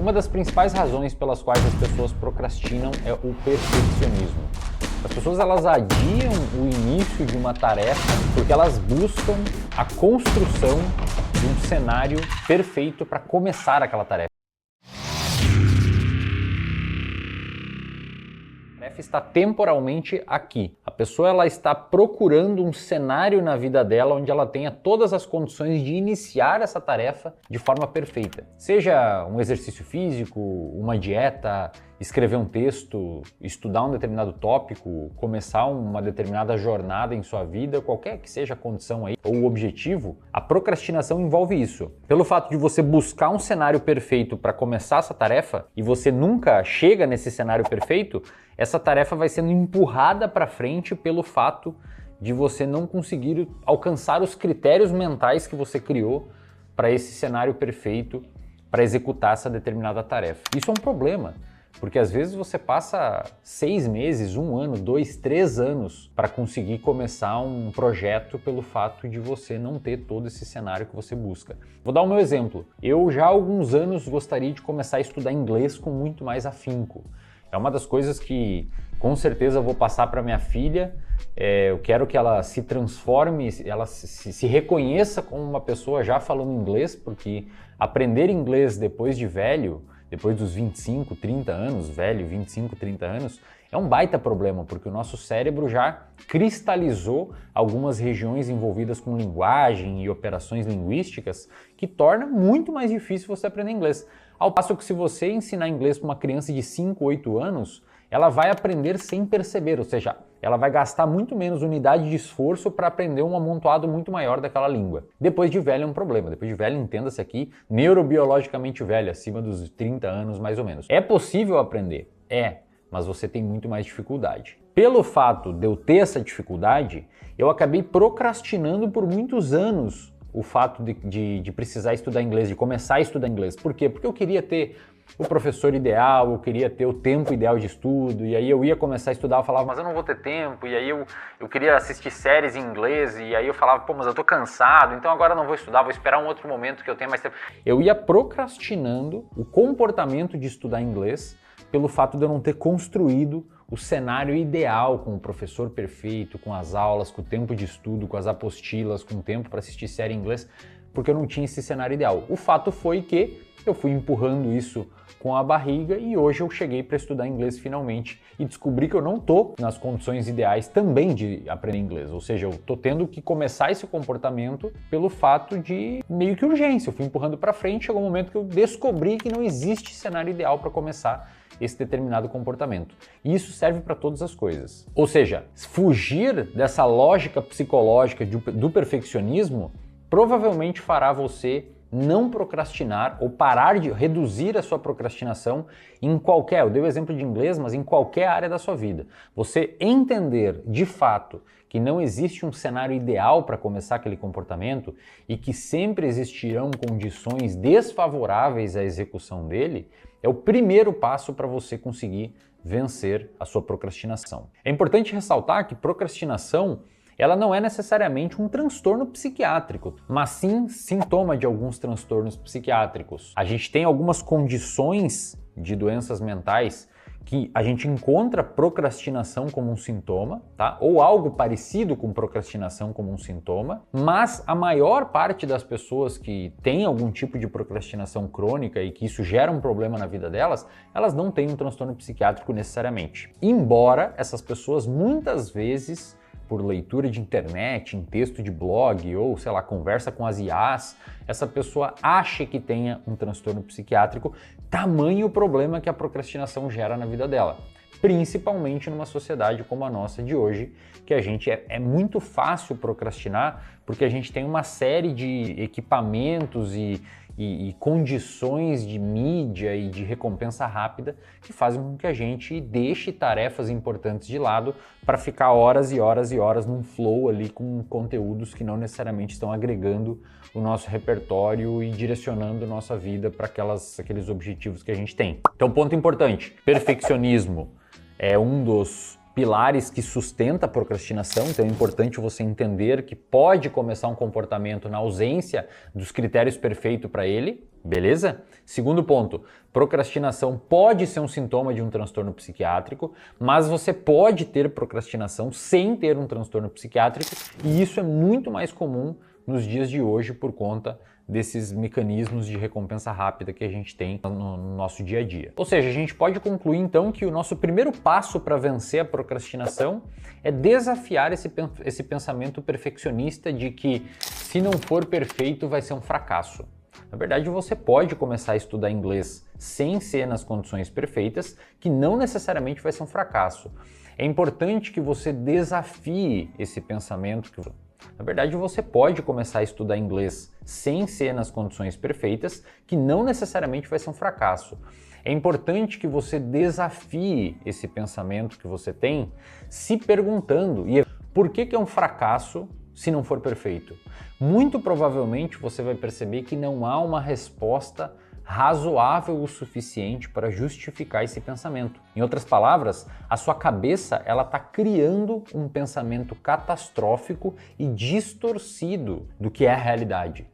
Uma das principais razões pelas quais as pessoas procrastinam é o perfeccionismo. As pessoas elas adiam o início de uma tarefa porque elas buscam a construção de um cenário perfeito para começar aquela tarefa. A tarefa está temporalmente aqui. A pessoa ela está procurando um cenário na vida dela onde ela tenha todas as condições de iniciar essa tarefa de forma perfeita. Seja um exercício físico, uma dieta, escrever um texto, estudar um determinado tópico, começar uma determinada jornada em sua vida, qualquer que seja a condição aí ou o objetivo, a procrastinação envolve isso. Pelo fato de você buscar um cenário perfeito para começar essa tarefa e você nunca chega nesse cenário perfeito, essa tarefa vai sendo empurrada para frente pelo fato de você não conseguir alcançar os critérios mentais que você criou para esse cenário perfeito para executar essa determinada tarefa. Isso é um problema. Porque às vezes você passa 6 meses, 1 ano, 2, 3 anos para conseguir começar um projeto pelo fato de você não ter todo esse cenário que você busca. Vou dar o meu exemplo. Eu já há alguns anos gostaria de começar a estudar inglês com muito mais afinco. É uma das coisas que com certeza eu vou passar para minha filha. Eu quero que ela se transforme, ela se reconheça como uma pessoa já falando inglês, porque aprender inglês depois de velho, depois dos 25, 30 anos, velho, 25, 30 anos, é um baita problema, porque o nosso cérebro já cristalizou algumas regiões envolvidas com linguagem e operações linguísticas que torna muito mais difícil você aprender inglês. Ao passo que se você ensinar inglês para uma criança de 5, 8 anos, ela vai aprender sem perceber, ou seja, ela vai gastar muito menos unidade de esforço para aprender um amontoado muito maior daquela língua. Depois de velho é um problema. Depois de velho, entenda-se aqui, neurobiologicamente velho, acima dos 30 anos mais ou menos. É possível aprender? É, mas você tem muito mais dificuldade. Pelo fato de eu ter essa dificuldade, eu acabei procrastinando por muitos anos o fato de precisar estudar inglês, de começar a estudar inglês. Por quê? Porque eu queria ter o professor ideal, eu queria ter o tempo ideal de estudo, e aí eu ia começar a estudar, eu falava, mas eu não vou ter tempo, e aí eu queria assistir séries em inglês, e aí eu falava, pô, mas eu tô cansado, então agora eu não vou estudar, vou esperar um outro momento que eu tenha mais tempo. Eu ia procrastinando o comportamento de estudar inglês pelo fato de eu não ter construído o cenário ideal com o professor perfeito, com as aulas, com o tempo de estudo, com as apostilas, com o tempo para assistir série em inglês, porque eu não tinha esse cenário ideal. O fato foi que eu fui empurrando isso com a barriga e hoje eu cheguei para estudar inglês finalmente e descobri que eu não tô nas condições ideais também de aprender inglês, ou seja, eu tô tendo que começar esse comportamento pelo fato de meio que urgência. Eu fui empurrando para frente, chegou um momento que eu descobri que não existe cenário ideal para começar esse determinado comportamento. E isso serve para todas as coisas. Ou seja, fugir dessa lógica psicológica do perfeccionismo provavelmente fará você não procrastinar ou parar de reduzir a sua procrastinação em qualquer, eu dei o exemplo de inglês, mas em qualquer área da sua vida. Você entender de fato que não existe um cenário ideal para começar aquele comportamento e que sempre existirão condições desfavoráveis à execução dele, é o primeiro passo para você conseguir vencer a sua procrastinação. É importante ressaltar que procrastinação ela não é necessariamente um transtorno psiquiátrico, mas sim sintoma de alguns transtornos psiquiátricos. A gente tem algumas condições de doenças mentais que a gente encontra procrastinação como um sintoma, tá? Ou algo parecido com procrastinação como um sintoma, mas a maior parte das pessoas que têm algum tipo de procrastinação crônica e que isso gera um problema na vida delas, elas não têm um transtorno psiquiátrico necessariamente. Embora essas pessoas muitas vezes, por leitura de internet, em texto de blog ou, sei lá, conversa com as IAs, essa pessoa acha que tenha um transtorno psiquiátrico, tamanho o problema que a procrastinação gera na vida dela. Principalmente numa sociedade como a nossa de hoje, que a gente é muito fácil procrastinar, porque a gente tem uma série de equipamentos e condições de mídia e de recompensa rápida que fazem com que a gente deixe tarefas importantes de lado para ficar horas e horas e horas num flow ali com conteúdos que não necessariamente estão agregando o nosso repertório e direcionando nossa vida para aqueles objetivos que a gente tem. Então, ponto importante, perfeccionismo é um dos pilares que sustentam a procrastinação, então é importante você entender que pode começar um comportamento na ausência dos critérios perfeitos para ele, beleza? Segundo ponto, procrastinação pode ser um sintoma de um transtorno psiquiátrico, mas você pode ter procrastinação sem ter um transtorno psiquiátrico, e isso é muito mais comum nos dias de hoje por conta desses mecanismos de recompensa rápida que a gente tem no nosso dia a dia. Ou seja, a gente pode concluir então que o nosso primeiro passo para vencer a procrastinação é desafiar esse pensamento perfeccionista de que se não for perfeito vai ser um fracasso. Na verdade, você pode começar a estudar inglês sem ser nas condições perfeitas, que não necessariamente vai ser um fracasso. É importante que você desafie esse pensamento. Na verdade, você pode começar a estudar inglês sem ser nas condições perfeitas, que não necessariamente vai ser um fracasso. É importante que você desafie esse pensamento que você tem, se perguntando, por que é um fracasso se não for perfeito? Muito provavelmente você vai perceber que não há uma resposta razoável o suficiente para justificar esse pensamento. Em outras palavras, a sua cabeça ela está criando um pensamento catastrófico e distorcido do que é a realidade.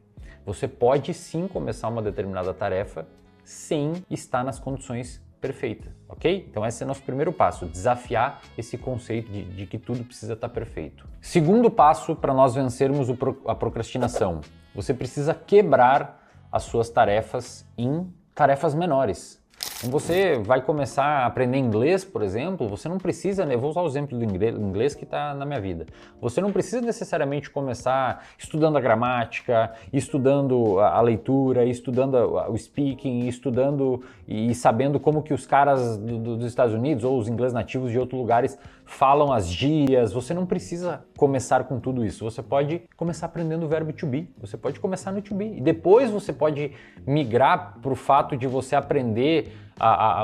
Você pode sim começar uma determinada tarefa sem estar nas condições perfeitas, ok? Então esse é o nosso primeiro passo, desafiar esse conceito de que tudo precisa estar perfeito. Segundo passo para nós vencermos a procrastinação, você precisa quebrar as suas tarefas em tarefas menores. Quando você vai começar a aprender inglês, por exemplo, você não precisa, eu vou usar o exemplo do inglês que está na minha vida. Você não precisa necessariamente começar estudando a gramática, estudando a leitura, estudando o speaking, estudando e sabendo como que os caras dos Estados Unidos ou os ingleses nativos de outros lugares falam as gírias. Você não precisa começar com tudo isso. Você pode começar aprendendo o verbo to be. Você pode começar no to be. E depois você pode migrar para o fato de você aprender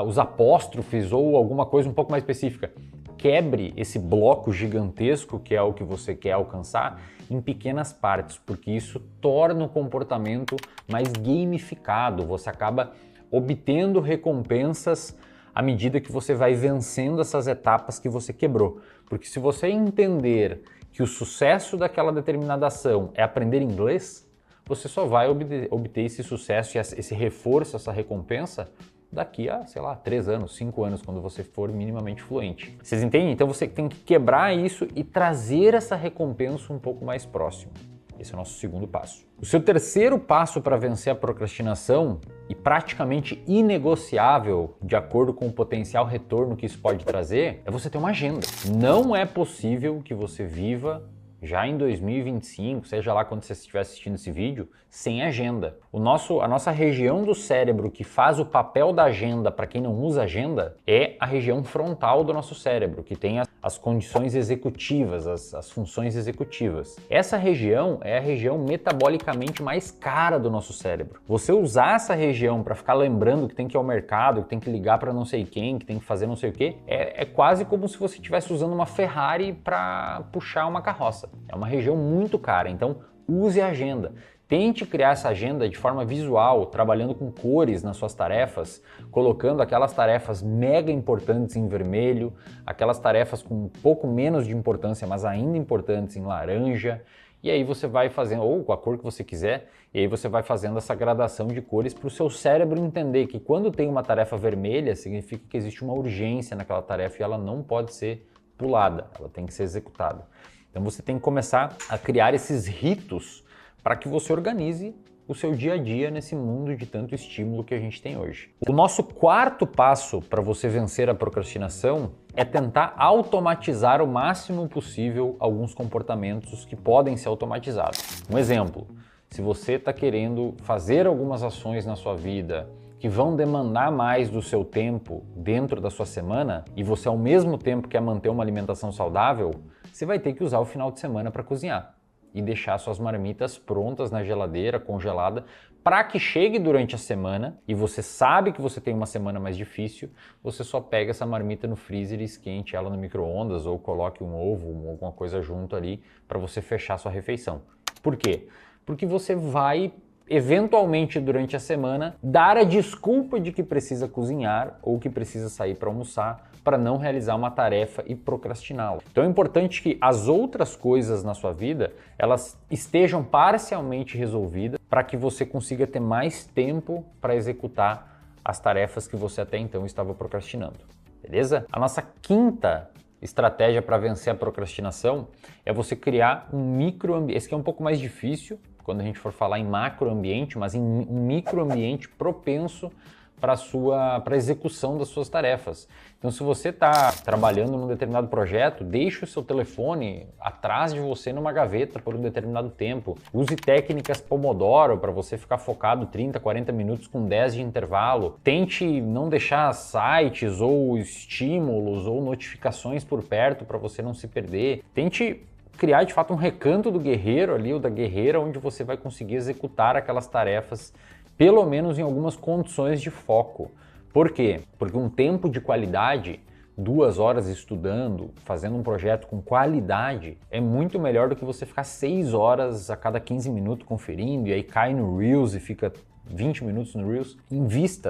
os apóstrofes ou alguma coisa um pouco mais específica. Quebre esse bloco gigantesco que é o que você quer alcançar em pequenas partes, porque isso torna o comportamento mais gamificado. Você acaba obtendo recompensas à medida que você vai vencendo essas etapas que você quebrou. Porque se você entender que o sucesso daquela determinada ação é aprender inglês, você só vai obter esse sucesso e esse reforço, essa recompensa daqui a, 3 anos, 5 anos, quando você for minimamente fluente. Vocês entendem? Então você tem que quebrar isso e trazer essa recompensa um pouco mais próximo. Esse é o nosso segundo passo. O seu terceiro passo para vencer a procrastinação, e praticamente inegociável de acordo com o potencial retorno que isso pode trazer, é você ter uma agenda. Não é possível que você viva já em 2025, seja lá quando você estiver assistindo esse vídeo, sem agenda. A nossa região do cérebro que faz o papel da agenda para quem não usa agenda é a região frontal do nosso cérebro, que tem as condições executivas, as funções executivas. Essa região é a região metabolicamente mais cara do nosso cérebro. Você usar essa região para ficar lembrando que tem que ir ao mercado, que tem que ligar para não sei quem, que tem que fazer não sei o quê, é quase como se você estivesse usando uma Ferrari para puxar uma carroça. É uma região muito cara, então use a agenda. Tente criar essa agenda de forma visual, trabalhando com cores nas suas tarefas, colocando aquelas tarefas mega importantes em vermelho, aquelas tarefas com um pouco menos de importância, mas ainda importantes em laranja, e aí você vai fazendo, ou com a cor que você quiser, e aí você vai fazendo essa gradação de cores para o seu cérebro entender que quando tem uma tarefa vermelha, significa que existe uma urgência naquela tarefa e ela não pode ser pulada, ela tem que ser executada. Então você tem que começar a criar esses ritos para que você organize o seu dia a dia nesse mundo de tanto estímulo que a gente tem hoje. O nosso quarto passo para você vencer a procrastinação é tentar automatizar o máximo possível alguns comportamentos que podem ser automatizados. Um exemplo, se você está querendo fazer algumas ações na sua vida que vão demandar mais do seu tempo dentro da sua semana e você ao mesmo tempo quer manter uma alimentação saudável, você vai ter que usar o final de semana para cozinhar e deixar suas marmitas prontas na geladeira, congelada, para que chegue durante a semana e você sabe que você tem uma semana mais difícil, você só pega essa marmita no freezer e esquente ela no micro-ondas ou coloque um ovo ou alguma coisa junto ali para você fechar sua refeição. Por quê? Porque você vai eventualmente durante a semana, dar a desculpa de que precisa cozinhar ou que precisa sair para almoçar para não realizar uma tarefa e procrastiná-la. Então é importante que as outras coisas na sua vida, elas estejam parcialmente resolvidas para que você consiga ter mais tempo para executar as tarefas que você até então estava procrastinando. Beleza? A nossa quinta estratégia para vencer a procrastinação é você criar um microambiente. Esse aqui é um pouco mais difícil quando a gente for falar em macroambiente, mas em um microambiente propenso para a execução das suas tarefas. Então, se você está trabalhando num determinado projeto, deixe o seu telefone atrás de você numa gaveta por um determinado tempo. Use técnicas Pomodoro para você ficar focado 30, 40 minutos com 10 de intervalo. Tente não deixar sites ou estímulos ou notificações por perto para você não se perder. Tente criar de fato um recanto do guerreiro ali ou da guerreira onde você vai conseguir executar aquelas tarefas pelo menos em algumas condições de foco. Por quê? Porque um tempo de qualidade, 2 horas estudando, fazendo um projeto com qualidade, é muito melhor do que você ficar 6 horas a cada 15 minutos conferindo e aí cai no Reels e fica 20 minutos no Reels.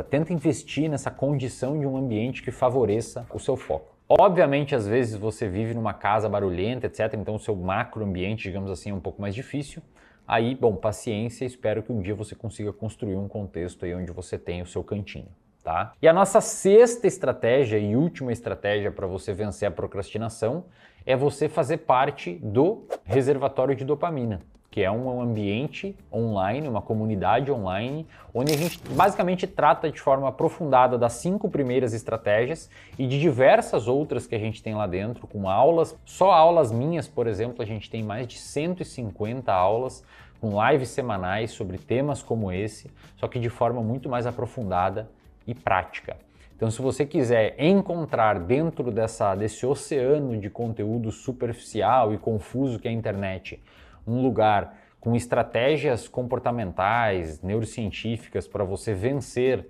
Tenta investir nessa condição de um ambiente que favoreça o seu foco. Obviamente, às vezes você vive numa casa barulhenta, etc. Então o seu macroambiente, digamos assim, é um pouco mais difícil. Aí, bom, paciência, espero que um dia você consiga construir um contexto aí onde você tem o seu cantinho, tá? E a nossa sexta estratégia e última estratégia para você vencer a procrastinação é você fazer parte do reservatório de dopamina, que é um ambiente online, uma comunidade online, onde a gente basicamente trata de forma aprofundada das 5 primeiras estratégias e de diversas outras que a gente tem lá dentro, com aulas, só aulas minhas, por exemplo, a gente tem mais de 150 aulas, com lives semanais sobre temas como esse, só que de forma muito mais aprofundada e prática. Então, se você quiser encontrar dentro desse oceano de conteúdo superficial e confuso que é a internet, um lugar com estratégias comportamentais, neurocientíficas para você vencer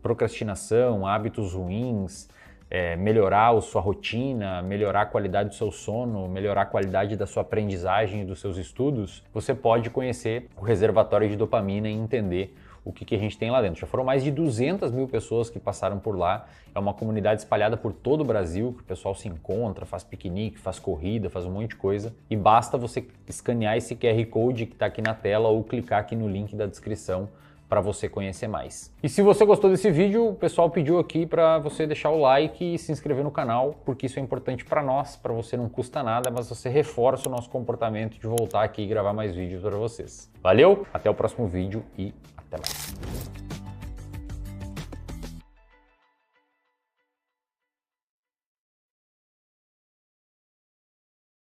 procrastinação, hábitos ruins, melhorar a sua rotina, melhorar a qualidade do seu sono, melhorar a qualidade da sua aprendizagem e dos seus estudos, você pode conhecer o reservatório de dopamina e entender o que a gente tem lá dentro. Já foram mais de 200 mil pessoas que passaram por lá. É uma comunidade espalhada por todo o Brasil, que o pessoal se encontra, faz piquenique, faz corrida, faz um monte de coisa. E basta você escanear esse QR Code que está aqui na tela ou clicar aqui no link da descrição para você conhecer mais. E se você gostou desse vídeo, o pessoal pediu aqui para você deixar o like e se inscrever no canal, porque isso é importante para nós, para você não custa nada, mas você reforça o nosso comportamento de voltar aqui e gravar mais vídeos para vocês. Valeu, até o próximo vídeo e até mais.